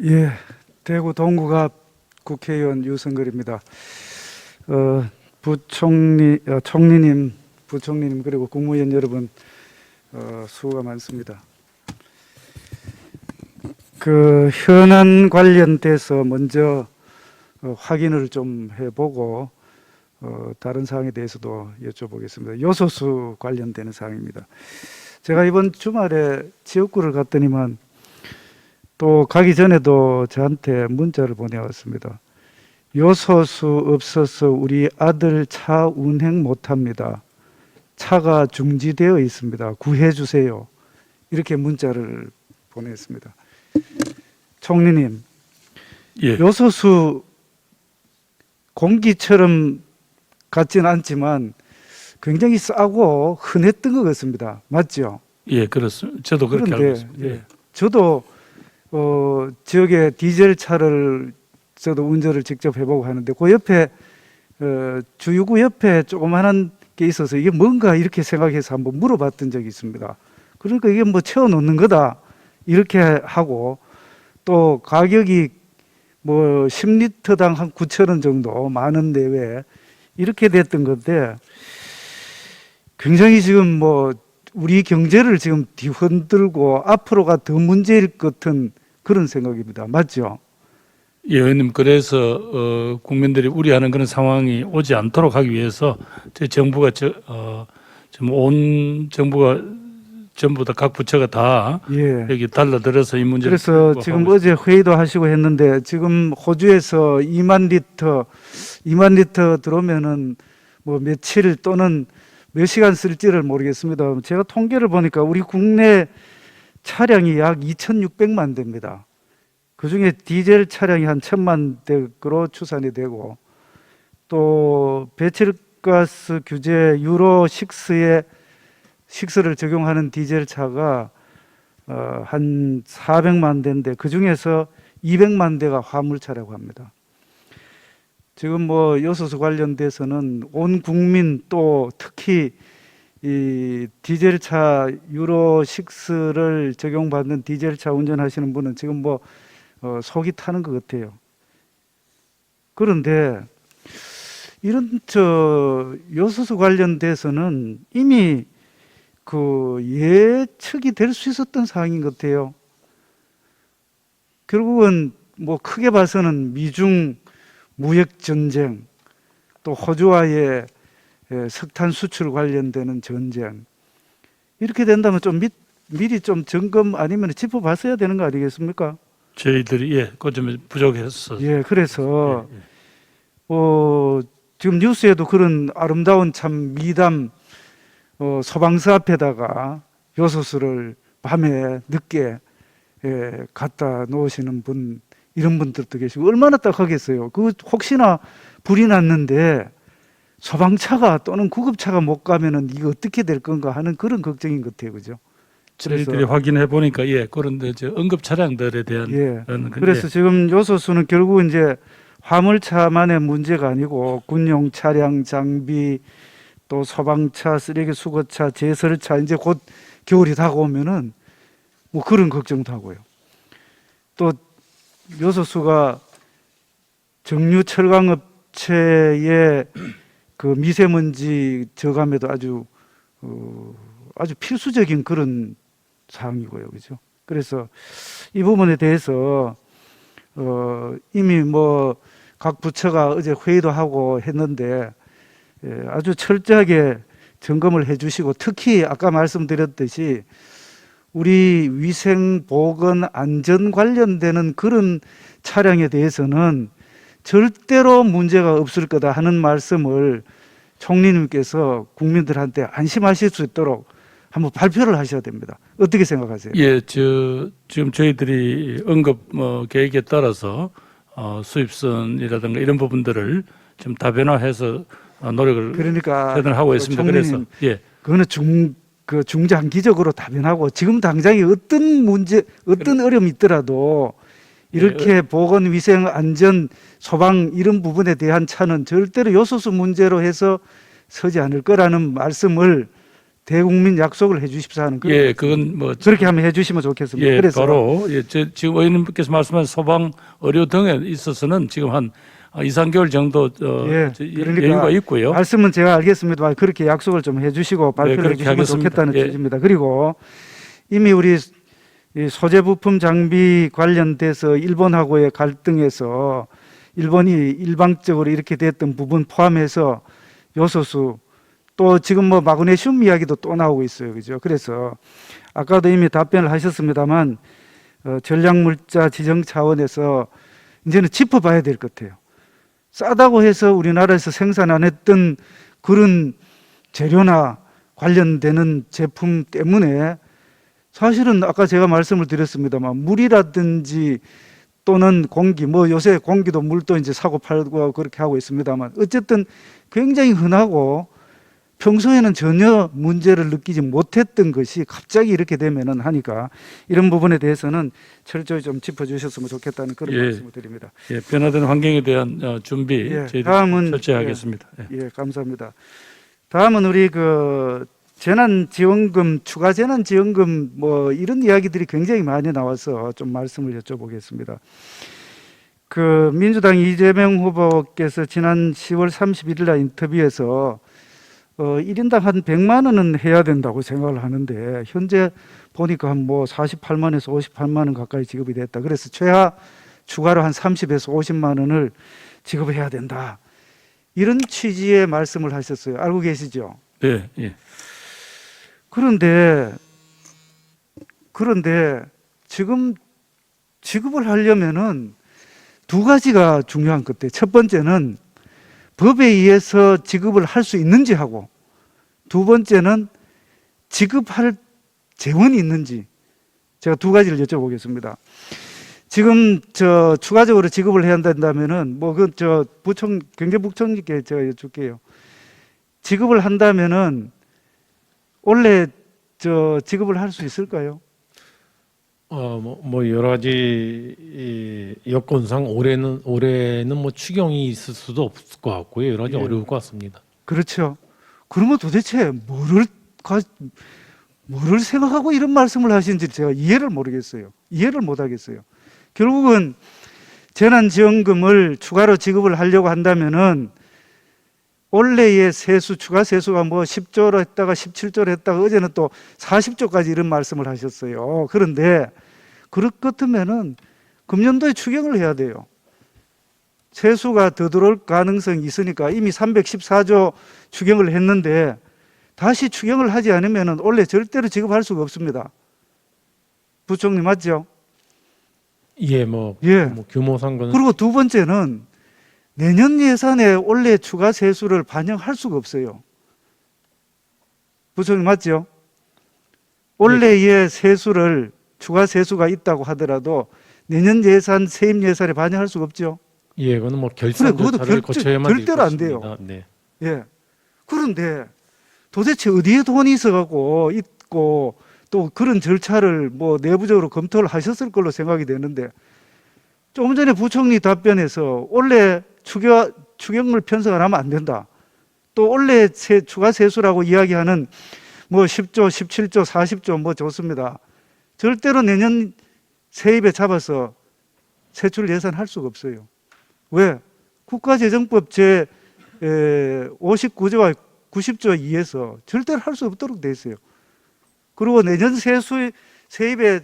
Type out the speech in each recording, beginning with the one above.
예, 대구 동구갑 국회의원 유성걸입니다. 총리님, 부총리님 그리고 국무위원 여러분 수고가 많습니다. 그 현안 관련돼서 먼저 확인을 좀 해보고 다른 사항에 대해서도 여쭤보겠습니다. 요소수 관련되는 사항입니다. 제가 이번 주말에 지역구를 갔더니만 또 가기 전에도 저한테 문자를 보내왔습니다. 요소수 없어서 우리 아들 차 운행 못합니다. 차가 중지되어 있습니다. 구해주세요. 이렇게 문자를 보냈습니다. 총리님, 예, 요소수 공기처럼 같지는 않지만 굉장히 싸고 흔했던 것 같습니다. 맞죠? 예, 그렇습니다. 저도 그렇게 알고 있습니다. 예, 저도 지역에 디젤 차를 저도 운전을 직접 해보고 하는데 그 옆에 주유구 옆에 조그만한 게 있어서 이게 뭔가 이렇게 생각해서 한번 물어봤던 적이 있습니다. 그러니까 이게 뭐 채워놓는 거다 이렇게 하고 또 가격이 뭐 10리터당 한 9,000원 정도 만원 내외 이렇게 됐던 건데 굉장히 지금 뭐 우리 경제를 지금 뒤흔들고 앞으로가 더 문제일 것 같은 그런 생각입니다. 맞죠? 예, 의원님, 그래서 국민들이 우려하는 그런 상황이 오지 않도록 하기 위해서 저희 정부가 지금 온 정부가 전부 다 각 부처가 다 예. 여기 달라들어서 이 문제를 그래서 풀고 지금 하고 어제 회의도 하시고 했는데 지금 호주에서 2만 리터 들어오면은 뭐 며칠 또는 몇 시간 쓸지를 모르겠습니다. 제가 통계를 보니까 우리 국내 차량이 약 2,600만 대입니다. 그중에 디젤 차량이 한 1,000만 대로 추산이 되고 또 배출가스 규제 유로 6를 적용하는 디젤 차가 한 400만 대인데 그 중에서 200만 대가 화물차라고 합니다. 지금 뭐 요소수 관련돼서는 온 국민 또 특히 이 디젤차 유로 6를 적용받는 디젤차 운전하시는 분은 지금 뭐 속이 타는 것 같아요. 그런데 이런 요소수 관련돼서는 이미 그 예측이 될 수 있었던 사항인 것 같아요. 결국은 뭐 크게 봐서는 미중 무역 전쟁, 또 호주와의 석탄 수출 관련되는 전쟁, 이렇게 된다면 좀 미리 좀 점검 아니면 짚어봤어야 되는 거 아니겠습니까? 저희들이 그 점에 부족했어. 예, 그래서 예, 예. 지금 뉴스에도 그런 아름다운 참 미담 소방서 앞에다가 요소수를 밤에 늦게 갖다 놓으시는 분, 이런 분들도 계시고 얼마나 딱하겠어요. 그 혹시나 불이 났는데 소방차가 또는 구급차가 못 가면은 이거 어떻게 될 건가 하는 그런 걱정인 것 같아요, 그죠? 저희들이 확인해 보니까 그런데 응급 차량들에 대한 그래서 지금 요소수는 결국 이제 화물차만의 문제가 아니고 군용 차량, 장비, 또 소방차, 쓰레기 수거차, 제설차, 이제 곧 겨울이 다가오면은 뭐 그런 걱정도 하고요. 또 요소수가 정유 철강업체의 그 미세먼지 저감에도 아주 필수적인 그런 사항이고요, 그죠? 그래서 이 부분에 대해서 이미 뭐 각 부처가 어제 회의도 하고 했는데 아주 철저하게 점검을 해주시고 특히 아까 말씀드렸듯이 우리 위생 보건 안전 관련되는 그런 차량에 대해서는 절대로 문제가 없을 거다 하는 말씀을 총리님께서 국민들한테 안심하실 수 있도록 한번 발표를 하셔야 됩니다. 어떻게 생각하세요? 예, 지금 저희들이 응급 계획에 따라서 수입선이라든가 이런 부분들을 좀 다변화해서 노력을 그러니까 최대한 하고 있습니다. 그래서 그거는 중장기적으로 다변하고 지금 당장에 어떤 문제, 어떤 어려움이 있더라도 이렇게 보건, 위생, 안전, 소방 이런 부분에 대한 차는 절대로 요소수 문제로 해서 서지 않을 거라는 말씀을 대국민 약속을 해주십사 하는 그런 예, 그건 뭐 그렇게 한번 해주시면 좋겠습니다. 예, 그래서 바로 예, 지금 의원님께서 말씀하신 소방 의료 등에 있어서는 지금 한 2, 3개월 정도 예, 그러니까 여유가 있고요. 말씀은 제가 알겠습니다만 그렇게 약속을 좀 해주시고 발표를 그렇게 해주시면 하겠습니다. 좋겠다는 예. 취지입니다. 그리고 이미 우리 이 소재 부품 장비 관련돼서 일본하고의 갈등에서 일본이 일방적으로 이렇게 됐던 부분 포함해서 요소수 또 지금 뭐 마그네슘 이야기도 또 나오고 있어요. 그죠? 그래서 아까도 이미 답변을 하셨습니다만 전략물자 지정 차원에서 이제는 짚어봐야 될 것 같아요. 싸다고 해서 우리나라에서 생산 안 했던 그런 재료나 관련되는 제품 때문에 사실은 아까 제가 말씀을 드렸습니다만 물이라든지 또는 공기, 뭐 요새 공기도 물도 이제 사고 팔고 그렇게 하고 있습니다만 어쨌든 굉장히 흔하고 평소에는 전혀 문제를 느끼지 못했던 것이 갑자기 이렇게 되면은 하니까 이런 부분에 대해서는 철저히 좀 짚어주셨으면 좋겠다는 그런 예. 말씀을 드립니다. 예, 변화된 환경에 대한 준비 예, 저희들이 다음은 철저히 하겠습니다. 예. 예, 감사합니다. 다음은 우리 그 재난지원금, 추가 재난지원금 뭐 이런 이야기들이 굉장히 많이 나와서 좀 말씀을 여쭤보겠습니다. 그 민주당 이재명 후보께서 지난 10월 31일 날 인터뷰에서 1인당 한 100만 원은 해야 된다고 생각을 하는데 현재 보니까 한 뭐 48만에서 58만 원 가까이 지급이 됐다. 그래서 최하 추가로 한 30에서 50만 원을 지급해야 된다. 이런 취지의 말씀을 하셨어요. 알고 계시죠? 네, 예. 그런데 지금 지급을 하려면은 두 가지가 중요한 것 같아요. 첫 번째는 법에 의해서 지급을 할 수 있는지 하고 두 번째는 지급할 재원이 있는지 제가 두 가지를 여쭤보겠습니다. 지금 저 추가적으로 지급을 해야 한다면은 뭐 그 저 경제부총리께 제가 여쭐게요. 지급을 한다면은 원래 저 지급을 할 수 있을까요? 뭐 여러 가지 이 여건상 올해는 뭐 추경이 있을 수도 없을 것 같고요. 여러 가지 예. 어려울 것 같습니다. 그렇죠. 그러면 도대체 뭐를 생각하고 이런 말씀을 하시는지 제가 이해를 모르겠어요. 이해를 못 하겠어요. 결국은 재난지원금을 추가로 지급을 하려고 한다면은 원래의 세수, 추가 세수가 뭐 10조로 했다가 17조로 했다가 어제는 또 40조까지 이런 말씀을 하셨어요. 그런데 그럴 것 같으면은 금년도에 추경을 해야 돼요. 세수가 더 들어올 가능성이 있으니까 이미 314조 추경을 했는데 다시 추경을 하지 않으면은 원래 절대로 지급할 수가 없습니다. 부총리 맞죠? 예, 뭐 규모상 거는 그리고 두 번째는 내년 예산에 원래 추가 세수를 반영할 수가 없어요. 부총리 맞죠? 원래의 세수를 추가 세수가 있다고 하더라도 내년 예산 세입 예산에 반영할 수가 없죠. 예, 그거는 뭐 결산 그것도 절차를 거쳐야만 될 절대로 안 돼요. 것입니다. 네. 예. 그런데 도대체 어디에 돈이 있어갖고 있고 또 그런 절차를 뭐 내부적으로 검토를 하셨을 걸로 생각이 되는데 조금 전에 부총리 답변에서 원래 추경을 편성을 하면 안 된다. 또 원래 추가 세수라고 이야기하는 뭐 10조, 17조, 40조 뭐 좋습니다. 절대로 내년 세입에 잡아서 세출 예산할 수가 없어요. 왜? 국가재정법 제 59조와 90조 2에서 절대로 할 수 없도록 돼 있어요. 그리고 내년 세입에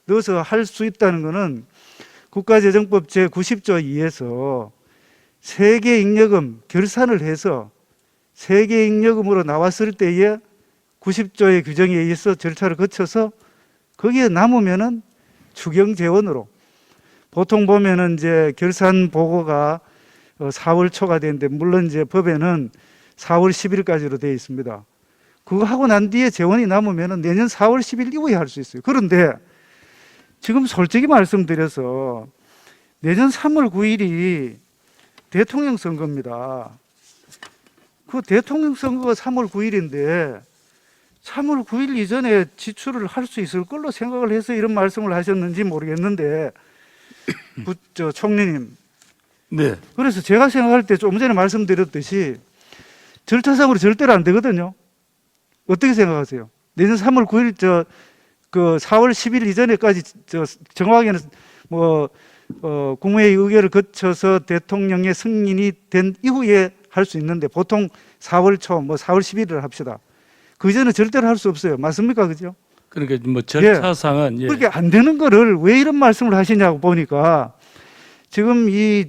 넣어서 할 수 있다는 것은 국가재정법 제 90조 2에서 세계잉여금 결산을 해서 세계잉여금으로 나왔을 때에 90조의 규정에 의해서 절차를 거쳐서 거기에 남으면은 추경 재원으로 보통 보면은 이제 결산 보고가 4월 초가 되는데 물론 이제 법에는 4월 10일까지로 되어 있습니다. 그거 하고 난 뒤에 재원이 남으면은 내년 4월 10일 이후에 할 수 있어요. 그런데 지금 솔직히 말씀드려서 내년 3월 9일이 대통령 선거입니다. 그 대통령 선거가 3월 9일인데 3월 9일 이전에 지출을 할 수 있을 걸로 생각을 해서 이런 말씀을 하셨는지 모르겠는데 총리님. 네. 그래서 제가 생각할 때 좀 전에 말씀드렸듯이 절차상으로 절대로 안 되거든요. 어떻게 생각하세요? 내년 3월 9일 그 4월 10일 이전에까지 정확하게는 뭐 국무회의 의결을 거쳐서 대통령의 승인이 된 이후에 할 수 있는데 보통 4월 초, 뭐 4월 11일을 합시다. 그 전에 절대로 할 수 없어요. 맞습니까, 그죠? 그러니까 뭐 절차상은 예. 그렇게 안 되는 거를 왜 이런 말씀을 하시냐고 보니까 지금 이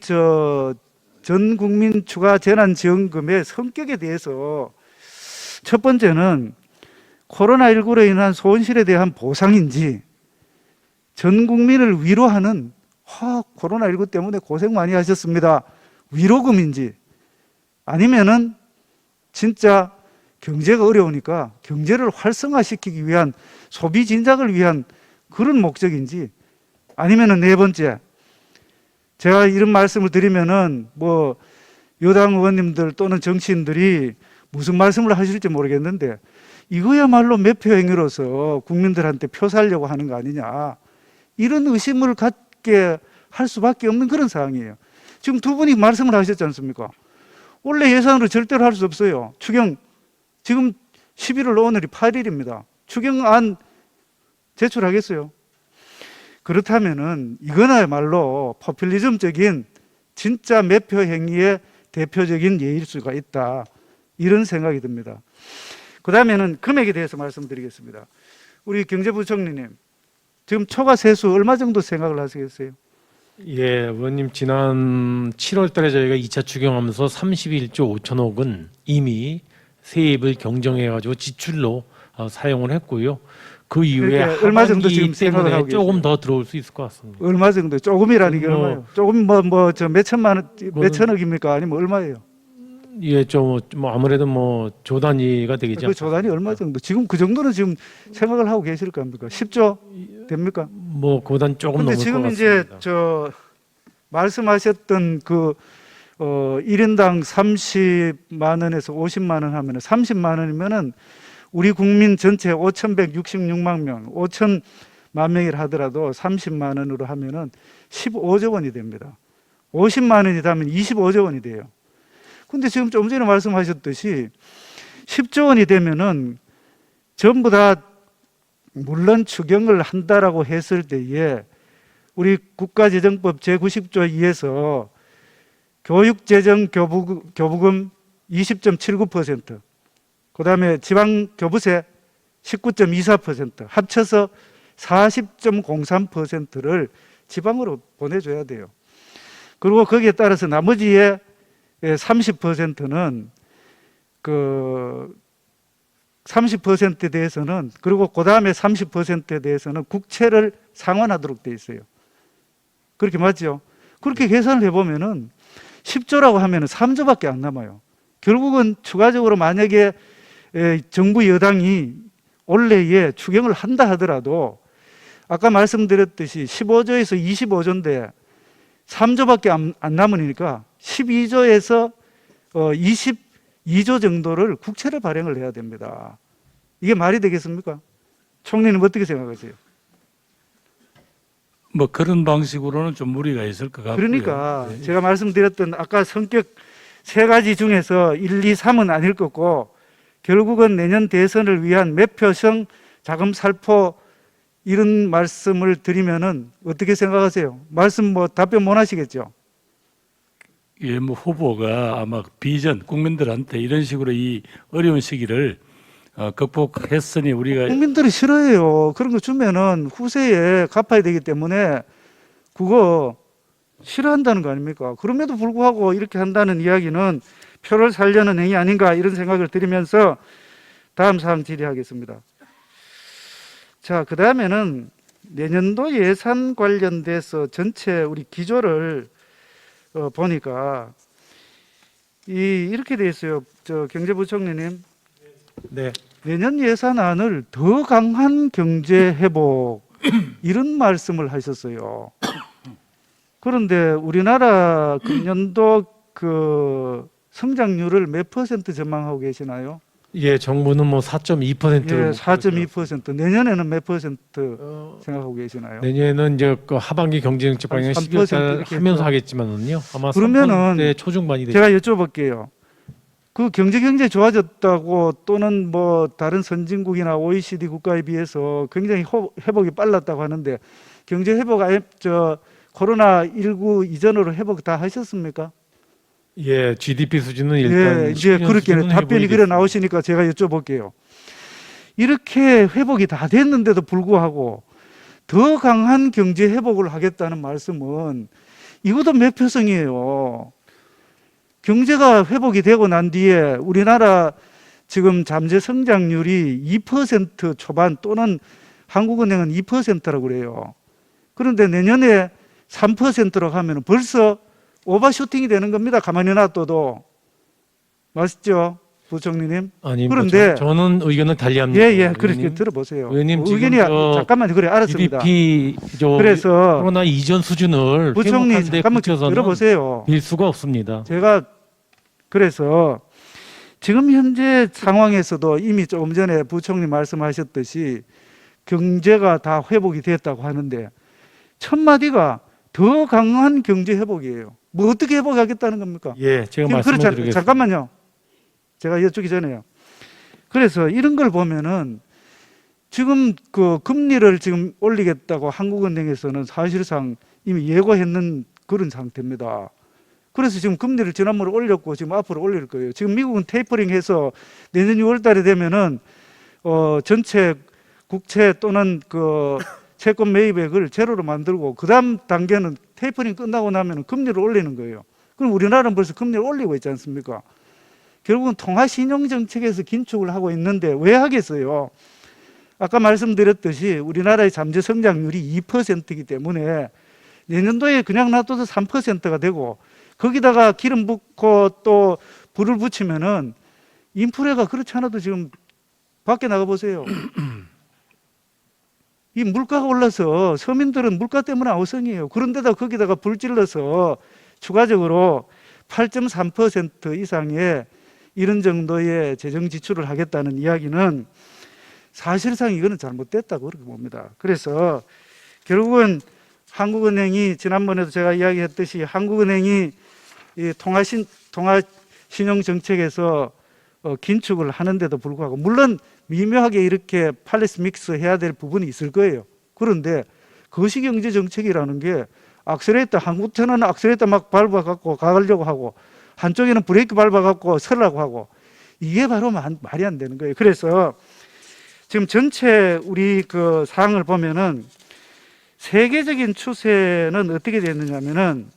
전 국민 추가 재난지원금의 성격에 대해서 첫 번째는 코로나19로 인한 손실에 대한 보상인지 전 국민을 위로하는 코로나19 때문에 고생 많이 하셨습니다. 위로금인지 아니면은 진짜 경제가 어려우니까 경제를 활성화시키기 위한 소비 진작을 위한 그런 목적인지 아니면은 네 번째 제가 이런 말씀을 드리면은 뭐 여당 의원님들 또는 정치인들이 무슨 말씀을 하실지 모르겠는데 이거야말로 매표 행위로서 국민들한테 표 살려고 하는 거 아니냐 이런 의심을 갖게 할 수밖에 없는 그런 상황이에요. 지금 두 분이 말씀을 하셨지 않습니까? 원래 예산으로 절대로 할 수 없어요. 추경 지금 11월 오늘이 8일입니다. 추경안 제출하겠어요? 그렇다면은 이거나야말로 포퓰리즘적인 진짜 매표 행위의 대표적인 예일 수가 있다. 이런 생각이 듭니다. 그 다음에는 금액에 대해서 말씀드리겠습니다. 우리 경제부총리님, 지금 초과 세수 얼마 정도 생각을 하시겠어요? 예, 의원님 지난 7월 달에 저희가 2차 추경하면서 31조 5천억은 이미 세입을 경정해가지고 지출로 사용을 했고요. 그 이후에 그러니까 얼마 정도 하반기 지금 생각을 때문에 하고 계세요? 조금 더 들어올 수 있을 것 같습니다. 얼마 정도? 조금이라는 게 얼마예요? 조금 몇 천만 원, 몇 천억입니까? 아니면 얼마예요? 예, 좀 아무래도 뭐 조 단위가 되겠죠. 그 조단이 얼마 정도? 지금 그 정도는 지금 생각을 하고 계실 겁니까? 10조 됩니까? 뭐 그보단 조금 근데 넘을 것 지금 같습니다. 이제 말씀하셨던 그 1인당 30만 원에서 50만 원 하면은 30만 원이면은 우리 국민 전체 5,166만 명, 5천만 명이라 하더라도 30만 원으로 하면은 15조 원이 됩니다. 50만 원이 되면 25조 원이 돼요. 근데 지금 좀 전에 말씀하셨듯이 10조 원이 되면은 전부 다 물론 추경을 한다라고 했을 때에 우리 국가재정법 제90조에 의해서 교육재정 교부금 20.79%, 그 다음에 지방교부세 19.24%, 합쳐서 40.03%를 지방으로 보내줘야 돼요. 그리고 거기에 따라서 나머지의 30%는 그 30%에 대해서는 그리고 그 다음에 30%에 대해서는 국채를 상환하도록 돼 있어요. 그렇게 맞죠? 그렇게 계산을 해보면은 10조라고 하면은 3조밖에 안 남아요. 결국은 추가적으로 만약에 정부 여당이 올해에 추경을 한다 하더라도 아까 말씀드렸듯이 15조에서 25조인데 3조밖에 안 남으니까 12조에서 22조 정도를 국채를 발행을 해야 됩니다. 이게 말이 되겠습니까? 총리는 어떻게 생각하세요? 뭐 그런 방식으로는 좀 무리가 있을 것 같고요. 그러니까 네. 제가 말씀드렸던 아까 성격 세 가지 중에서 1, 2, 3은 아닐 거고 결국은 내년 대선을 위한 매표성 자금 살포 이런 말씀을 드리면은 어떻게 생각하세요? 말씀 뭐 답변 못 하시겠죠? 예, 뭐 후보가 아마 비전 국민들한테 이런 식으로 이 어려운 시기를 극복했으니 우리가 국민들이 싫어해요. 그런 거 주면은 후세에 갚아야 되기 때문에 그거 싫어한다는 거 아닙니까? 그럼에도 불구하고 이렇게 한다는 이야기는 표를 살려는 행위 아닌가 이런 생각을 드리면서 다음 사항 질의하겠습니다. 자, 그 다음에는 내년도 예산 관련돼서 전체 우리 기조를 보니까 이렇게 돼 있어요. 경제부총리님. 네. 내년 예산안을 더 강한 경제 회복 이런 말씀을 하셨어요. 그런데 우리나라 금년도 그 성장률을 몇 퍼센트 전망하고 계시나요? 예, 정부는 뭐 4.2%를 예, 4.2%. 내년에는 몇 퍼센트 생각하고 계시나요? 내년에는 이제 그 하반기 경제정책 방향 3% 12월 달 이렇게 하면서 해서. 하겠지만은요. 아마 그러면은 3% 초중반이 되죠. 제가 여쭤볼게요. 그 경제 좋아졌다고 또는 뭐 다른 선진국이나 OECD 국가에 비해서 굉장히 회복이 빨랐다고 하는데 경제 회복 코로나19 이전으로 회복 다 하셨습니까? 예, GDP 수준은 일단 예, 이제 10년 그렇게 수준은 답변이 회복이 그래 됐습니다. 나오시니까 제가 여쭤볼게요. 이렇게 회복이 다 됐는데도 불구하고 더 강한 경제 회복을 하겠다는 말씀은 이것도 매표성이에요. 경제가 회복이 되고 난 뒤에 우리나라 지금 잠재 성장률이 2% 초반 또는 한국은행은 2%라고 그래요. 그런데 내년에 3%로 가면 벌써 오버슈팅이 되는 겁니다. 가만히 놔둬도. 맞죠? 부총리님? 아니, 그런데 뭐 저는 의견을 달리합니다. 예, 그렇게 의원님. 들어보세요. 의원님 지금 의견이 잠깐만요. 그래, 알았습니다. GDP 그래서 코로나 이전 수준을 부총리 회복하는 데 잠깐만 그쳐서는 들어보세요. 빌 수가 없습니다. 제가 그래서 지금 현재 상황에서도 이미 조금 전에 부총리 말씀하셨듯이 경제가 다 회복이 됐다고 하는데 첫 마디가 더 강한 경제 회복이에요. 뭐 어떻게 회복하겠다는 겁니까? 예, 제가 지금 말씀을 그렇지 드리겠습니다. 잠깐만요. 제가 여쭙기 전에요. 그래서 이런 걸 보면은 지금 그 금리를 지금 올리겠다고 한국은행에서는 사실상 이미 예고했는 그런 상태입니다. 그래서 지금 금리를 지난번에 올렸고 지금 앞으로 올릴 거예요. 지금 미국은 테이퍼링해서 내년 6월 달에 되면은 전체 국채 또는 그 채권 매입액을 제로로 만들고 그다음 단계는 테이퍼링 끝나고 나면 금리를 올리는 거예요. 그럼 우리나라는 벌써 금리를 올리고 있지 않습니까? 결국은 통화신용정책에서 긴축을 하고 있는데 왜 하겠어요? 아까 말씀드렸듯이 우리나라의 잠재 성장률이 2%이기 때문에 내년도에 그냥 놔둬도 3%가 되고 거기다가 기름 붓고 또 불을 붙이면은 인플레가 그렇지 않아도 지금 밖에 나가 보세요. 이 물가가 올라서 서민들은 물가 때문에 아우성이에요. 그런데다 거기다가 불 질러서 추가적으로 8.3% 이상의 이런 정도의 재정 지출을 하겠다는 이야기는 사실상 이거는 잘못됐다고 그렇게 봅니다. 그래서 결국은 한국은행이 지난번에도 제가 이야기했듯이 한국은행이 이 통화신용 정책에서 긴축을 하는데도 불구하고 물론 미묘하게 이렇게 팔리스 믹스 해야 될 부분이 있을 거예요. 그런데 거시경제 정책이라는 게 악셀레이터 한국처는 악셀레이터 막 밟아갖고 가려고 하고 한쪽에는 브레이크 밟아갖고 서라고 하고 이게 바로 말이 안 되는 거예요. 그래서 지금 전체 우리 그 사항을 보면은 세계적인 추세는 어떻게 됐느냐면은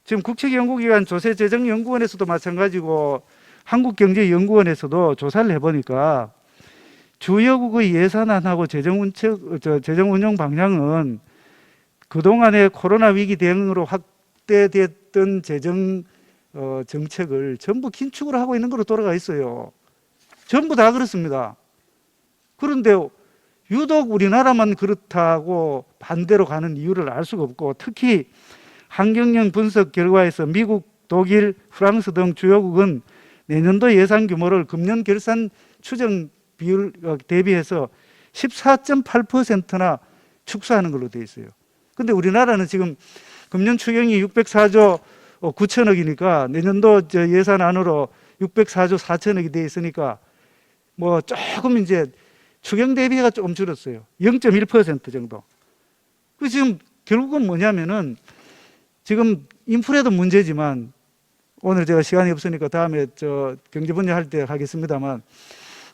지금 국책연구기관 조세재정연구원에서도 마찬가지고 한국경제연구원에서도 조사를 해보니까 주요국의 예산안하고 재정운용 방향은 그동안의 코로나 위기 대응으로 확대됐던 재정 정책을 전부 긴축을 하고 있는 걸로 돌아가 있어요. 전부 다 그렇습니다. 그런데 유독 우리나라만 그렇다고 반대로 가는 이유를 알 수가 없고 특히 환경영 분석 결과에서 미국, 독일, 프랑스 등 주요국은 내년도 예산 규모를 금년 결산 추정 비율 대비해서 14.8%나 축소하는 걸로 되어 있어요. 그런데 우리나라는 지금 금년 추경이 604조 9천억이니까 내년도 예산안으로 604조 4천억이 되어 있으니까 뭐 조금 이제 추경 대비가 조금 줄었어요. 0.1% 정도. 그 지금 결국은 뭐냐면은 지금 인플레도 문제지만 오늘 제가 시간이 없으니까 다음에 경제 분야 할 때 하겠습니다만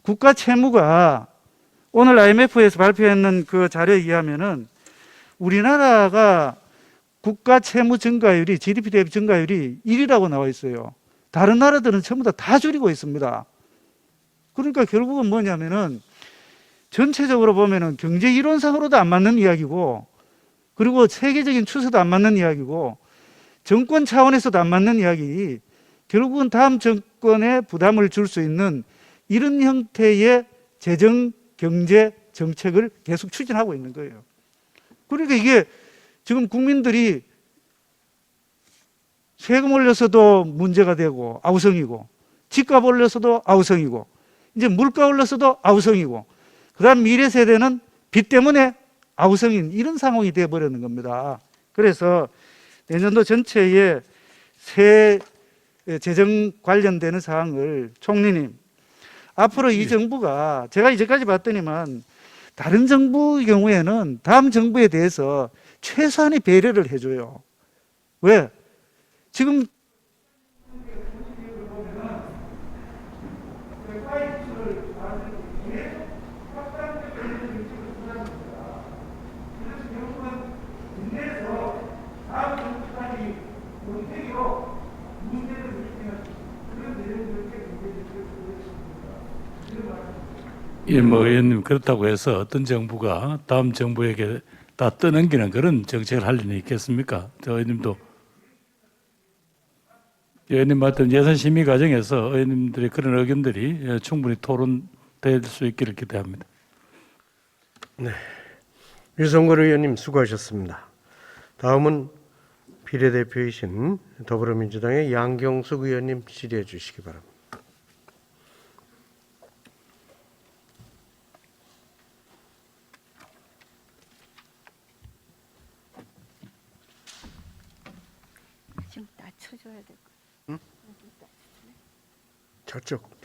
국가 채무가 오늘 IMF에서 발표했는 그 자료에 의하면은 우리나라가 국가 채무 증가율이 GDP 대비 증가율이 1위라고 나와 있어요. 다른 나라들은 전부 다 줄이고 있습니다. 그러니까 결국은 뭐냐면은 전체적으로 보면은 경제 이론상으로도 안 맞는 이야기고 그리고 세계적인 추세도 안 맞는 이야기고 정권 차원에서도 안 맞는 이야기 결국은 다음 정권에 부담을 줄 수 있는 이런 형태의 재정 경제 정책을 계속 추진하고 있는 거예요. 그러니까 이게 지금 국민들이 세금 올려서도 문제가 되고 아우성이고 집값 올려서도 아우성이고 이제 물가 올려서도 아우성이고 그다음 미래 세대는 빚 때문에 아우성인 이런 상황이 되어버리는 겁니다. 그래서 내년도 전체의 새 재정 관련되는 사항을 총리님 앞으로 이 정부가 제가 이제까지 봤더니만 다른 정부의 경우에는 다음 정부에 대해서 최소한의 배려를 해줘요. 왜? 지금 예, 뭐 의원님 그렇다고 해서 어떤 정부가 다음 정부에게 다 떠넘기는 그런 정책을 할 리는 있겠습니까? 저 의원님도 의원님 맡은 예산 심의 과정에서 의원님들의 그런 의견들이 충분히 토론될 수 있기를 기대합니다. 유성걸 의원님 수고하셨습니다. 다음은 비례대표이신 더불어민주당의 양경숙 의원님 질의해 주시기 바랍니다. 좀 낮춰줘야 될 것 같아요. 저쪽.